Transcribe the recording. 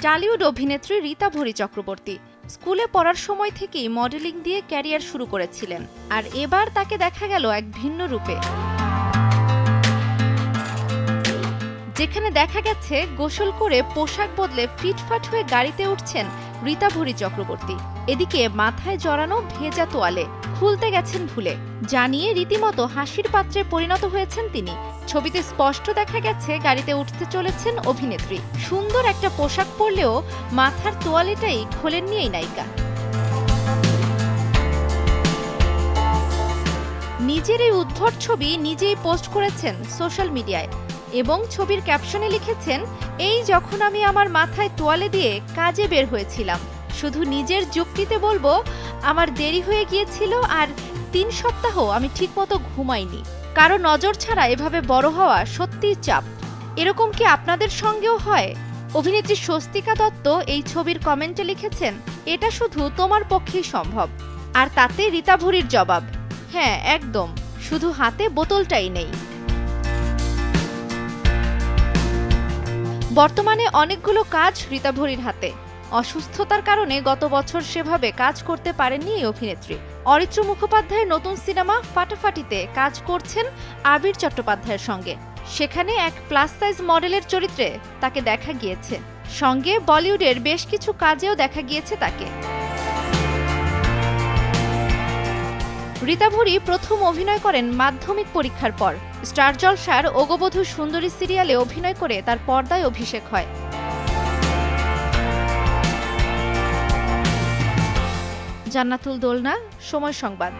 Tollywood অভিনেত্রী রীতা ভরি চক্রবর্তী স্কুলে পড়ার সময় থেকেই মডেলিং দিয়ে ক্যারিয়ার শুরু করেছিলেন, আর এবার তাকে দেখা গেল এক ভিন্ন রূপে, যেখানে দেখা গেছে গোসল করে পোশাক বদলে ফিটফাট হয়ে গাড়িতে উঠছেন রীতা ভরি চক্রবর্তী। এদিকে মাথায় জড়ানো ভেজা তোয়ালে খুলতে গেছেন ভুলে, জানিয়ে রীতিমতো হাসির পাত্রে পরিণত হয়েছেন তিনি। ছবিতে স্পষ্ট দেখা গেছে গাড়িতে উঠতে চলেছেন অভিনেত্রী। সুন্দর একটা পোশাক পরলেও মাথার তোয়ালেটাই খোলেননি এই নায়িকা। নিজের এই উদ্ভট ছবি নিজেই পোস্ট করেছেন সোশ্যাল মিডিয়ায় এবং ছবির ক্যাপশনে লিখেছেন, এই যখন আমি আমার মাথায় তোয়ালে দিয়ে কাজে বের হয়েছিলাম, শুধু নিজের যুক্তিতে বলবো আমার দেরি হয়ে গিয়েছিল আর 3 সপ্তাহ আমি ঠিকমতো ঘুমাইনি। কারো নজর ছাড়া এভাবে বড় হওয়া সত্যিই চাপ। এরকম কি আপনাদের সঙ্গেও হয়? অভিনেত্রী স্বস্তিকা দত্ত এই ছবির কমেন্টে লিখেছেন, এটা শুধু তোমার পক্ষেই সম্ভব। আর তাতে রীতা ভরির জবাব, হ্যাঁ একদম, শুধু হাতে বোতলটাই নেই। বর্তমানে অনেকগুলো কাজ রীতা ভরির হাতে। অসুস্থতার কারণে গত বছর সেভাবে কাজ করতে পারেননি এই অভিনেত্রী। অরিত্র মুখোপাধ্যায়ের নতুন সিনেমা ফাটাফাটিতে কাজ করছেন আবির চট্টোপাধ্যায়ের সঙ্গে। সেখানে এক প্লাস সাইজ মডেলের চরিত্রে তাকে দেখা গিয়েছে, সঙ্গে বলিউডের বেশ কিছু কাজেও দেখা গিয়েছে তাকে। রীতা ভরি প্রথম অভিনয় করেন মাধ্যমিক পরীক্ষার পর। স্টার জলসার ওগবধূ সুন্দরী সিরিয়ালে অভিনয় করে তার পর্দায় অভিষেক হয়। জান্নাতুল দোলনা, সময় সংবাদ।